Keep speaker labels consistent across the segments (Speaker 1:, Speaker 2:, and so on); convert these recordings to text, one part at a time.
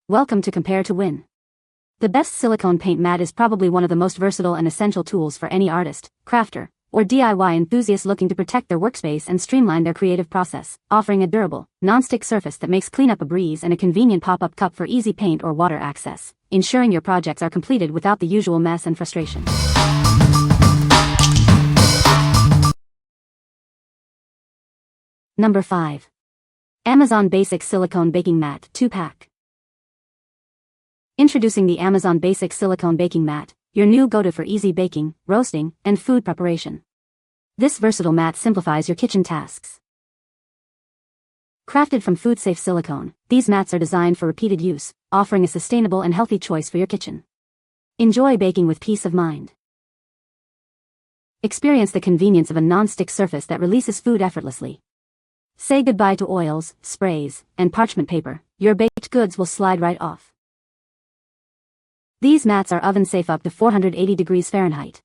Speaker 1: Welcome to Compare to Win. The best silicone paint mat is probably one of the most versatile and essential tools for any artist, crafter, or DIY enthusiast looking to protect their workspace and streamline their creative process, offering a durable, non-stick surface that makes cleanup a breeze and a convenient pop-up cup for easy paint or water access, ensuring your projects are completed without the usual mess and frustration. Number 5. Amazon Basic Silicone Baking Mat 2-pack. Introducing the Amazon Basic Silicone Baking Mat, your new go-to for easy baking, roasting, and food preparation. This versatile mat simplifies your kitchen tasks. Crafted from food-safe silicone, these mats are designed for repeated use, offering a sustainable and healthy choice for your kitchen. Enjoy baking with peace of mind. Experience the convenience of a non-stick surface that releases food effortlessly. Say goodbye to oils, sprays, and parchment paper. Your baked goods will slide right off. These mats are oven-safe up to 480 degrees Fahrenheit.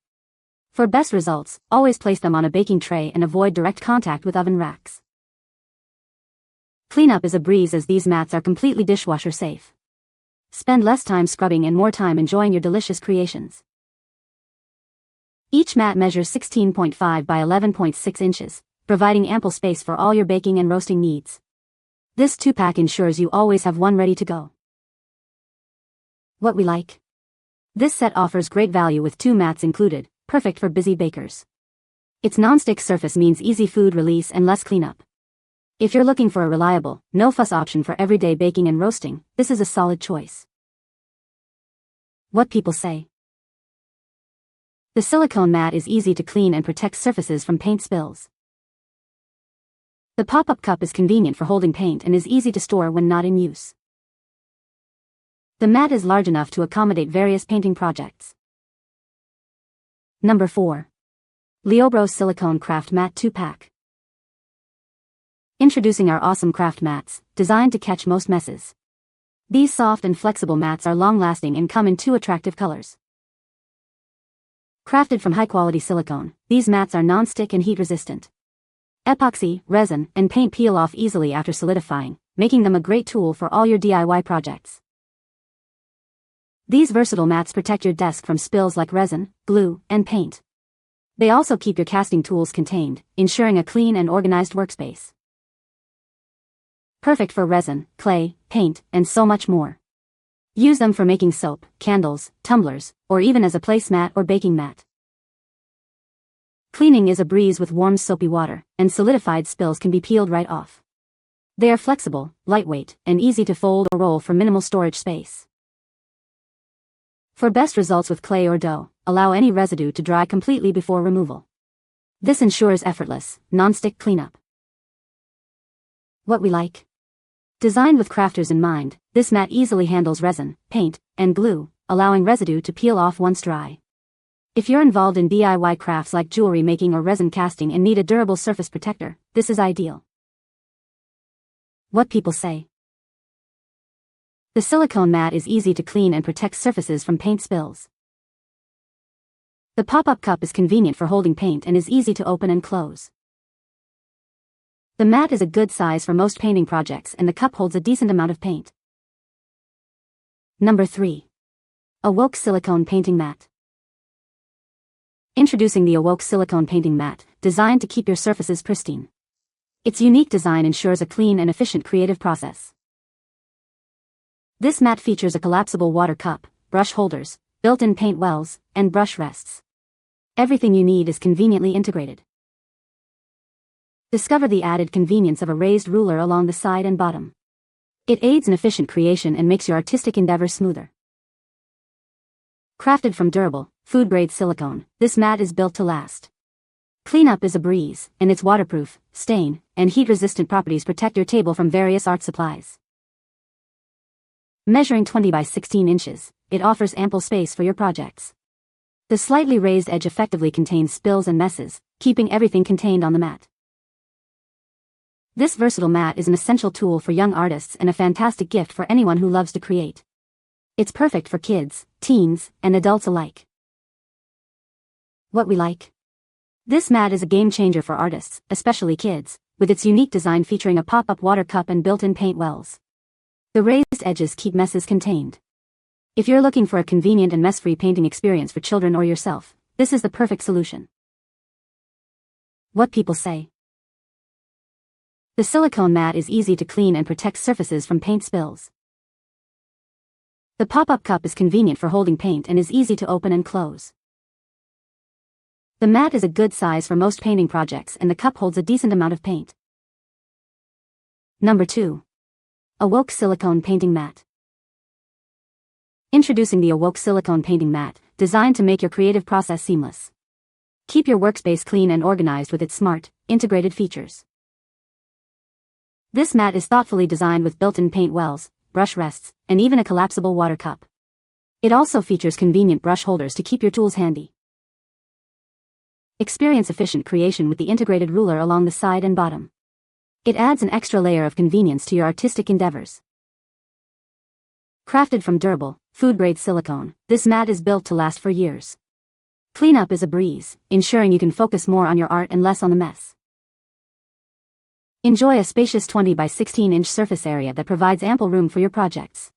Speaker 1: For best results, always place them on a baking tray and avoid direct contact with oven racks. Cleanup is a breeze as these mats are completely dishwasher safe. Spend less time scrubbing and more time enjoying your delicious creations. Each mat measures 16.5 by 11.6 inches, providing ample space for all your baking and roasting needs. This 2-pack ensures you always have one ready to go. What we like. This set offers great value with 2 mats included, perfect for busy bakers. Its non-stick surface means easy food release and less cleanup. If you're looking for a reliable, no-fuss option for everyday baking and roasting, this is a solid choice. What people say. The silicone mat is easy to clean and protects surfaces from paint spills. The pop-up cup is convenient for holding paint and is easy to store when not in use. The mat is large enough to accommodate various painting projects. Number 4. LEOBRO Silicone Craft Mat 2-pack. Introducing our awesome craft mats, designed to catch most messes. These soft and flexible mats are long-lasting and come in 2 attractive colors. Crafted from high-quality silicone, these mats are non-stick and heat-resistant. Epoxy, resin, and paint peel off easily after solidifying, making them a great tool for all your DIY projects. These versatile mats protect your desk from spills like resin, glue, and paint. They also keep your casting tools contained, ensuring a clean and organized workspace. Perfect for resin, clay, paint, and so much more. Use them for making soap, candles, tumblers, or even as a placemat or baking mat. Cleaning is a breeze with warm soapy water, and solidified spills can be peeled right off. They are flexible, lightweight, and easy to fold or roll for minimal storage space. For best results with clay or dough, allow any residue to dry completely before removal. This ensures effortless, non-stick cleanup. What we like. Designed with crafters in mind, this mat easily handles resin, paint, and glue, allowing residue to peel off once dry. If you're involved in DIY crafts like jewelry making or resin casting and need a durable surface protector, this is ideal. What people say. The silicone mat is easy to clean and protects surfaces from paint spills. The pop-up cup is convenient for holding paint and is easy to open and close. The mat is a good size for most painting projects and the cup holds a decent amount of paint. Number 3. AWOKE Silicone Painting Mat. Introducing the AWOKE Silicone Painting Mat, designed to keep your surfaces pristine. Its unique design ensures a clean and efficient creative process. This mat features a collapsible water cup, brush holders, built-in paint wells, and brush rests. Everything you need is conveniently integrated. Discover the added convenience of a raised ruler along the side and bottom. It aids in efficient creation and makes your artistic endeavors smoother. Crafted from durable, food-grade silicone, this mat is built to last. Cleanup is a breeze, and its waterproof, stain, and heat-resistant properties protect your table from various art supplies. Measuring 20 by 16 inches, it offers ample space for your projects. The slightly raised edge effectively contains spills and messes, keeping everything contained on the mat. This versatile mat is an essential tool for young artists and a fantastic gift for anyone who loves to create. It's perfect for kids, teens, and adults alike. What we like. This mat is a game changer for artists, especially kids, with its unique design featuring a pop-up water cup and built-in paint wells. The raised edges keep messes contained. If you're looking for a convenient and mess-free painting experience for children or yourself, this is the perfect solution. What people say. The silicone mat is easy to clean and protects surfaces from paint spills. The pop-up cup is convenient for holding paint and is easy to open and close. The mat is a good size for most painting projects and the cup holds a decent amount of paint. Number 2. AWOKE Silicone Painting Mat. Introducing the AWOKE Silicone Painting Mat, designed to make your creative process seamless. Keep your workspace clean and organized with its smart, integrated features. This mat is thoughtfully designed with built-in paint wells, brush rests, and even a collapsible water cup. It also features convenient brush holders to keep your tools handy. Experience efficient creation with the integrated ruler along the side and bottom. It adds an extra layer of convenience to your artistic endeavors. Crafted from durable, food-grade silicone, this mat is built to last for years. Cleanup is a breeze, ensuring you can focus more on your art and less on the mess. Enjoy a spacious 20 by 16-inch surface area that provides ample room for your projects.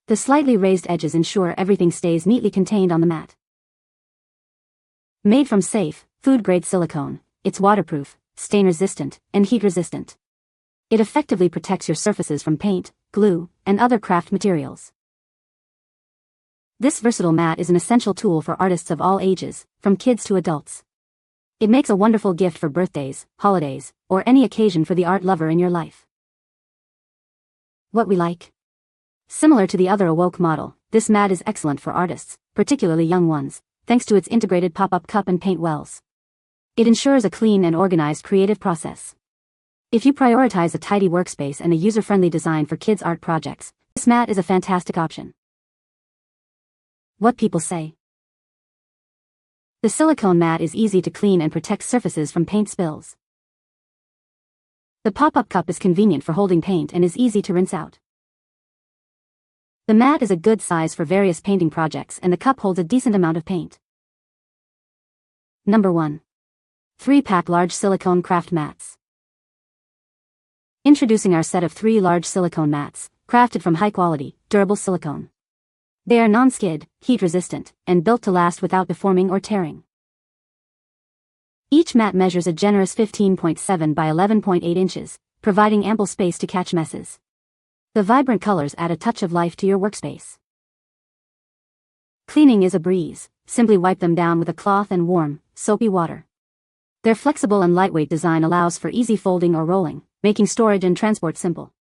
Speaker 1: The slightly raised edges ensure everything stays neatly contained on the mat. Made from safe, food-grade silicone, it's waterproof, stain-resistant, and heat-resistant. It effectively protects your surfaces from paint, glue, and other craft materials. This versatile mat is an essential tool for artists of all ages, from kids to adults. It makes a wonderful gift for birthdays, holidays, or any occasion for the art lover in your life. What we like. Similar to the other AWOKE model, this mat is excellent for artists, particularly young ones, thanks to its integrated pop-up cup and paint wells. It ensures a clean and organized creative process. If you prioritize a tidy workspace and a user-friendly design for kids' art projects, this mat is a fantastic option. What people say. The silicone mat is easy to clean and protects surfaces from paint spills. The pop-up cup is convenient for holding paint and is easy to rinse out. The mat is a good size for various painting projects and the cup holds a decent amount of paint. Number 1. 3-pack large silicone craft mats. Introducing our set of 3 large silicone mats, crafted from high-quality, durable silicone. They are non-skid, heat-resistant, and built to last without deforming or tearing. Each mat measures a generous 15.7 by 11.8 inches, providing ample space to catch messes. The vibrant colors add a touch of life to your workspace. Cleaning is a breeze, simply wipe them down with a cloth and warm, soapy water. Their flexible and lightweight design allows for easy folding or rolling, making storage and transport simple.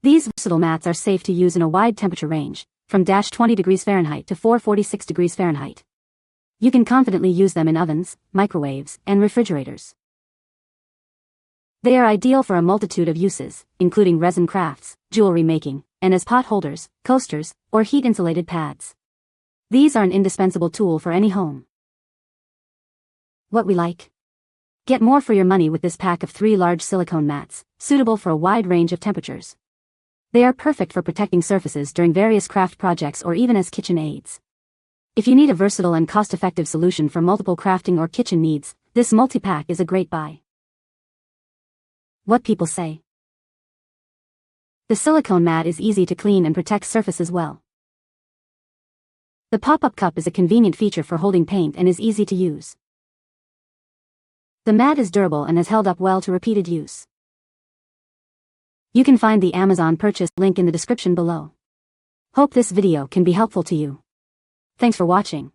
Speaker 1: These versatile mats are safe to use in a wide temperature range, from -20 degrees Fahrenheit to 446 degrees Fahrenheit. You can confidently use them in ovens, microwaves, and refrigerators. They are ideal for a multitude of uses, including resin crafts, jewelry making, and as pot holders, coasters, or heat-insulated pads. These are an indispensable tool for any home. What we like. Get more for your money with this pack of 3 large silicone mats, suitable for a wide range of temperatures. They are perfect for protecting surfaces during various craft projects or even as kitchen aids. If you need a versatile and cost-effective solution for multiple crafting or kitchen needs, this multi-pack is a great buy. What people say. The silicone mat is easy to clean and protects surfaces well. The pop-up cup is a convenient feature for holding paint and is easy to use. The mat is durable and has held up well to repeated use. You can find the Amazon purchase link in the description below. Hope this video can be helpful to you. Thanks for watching.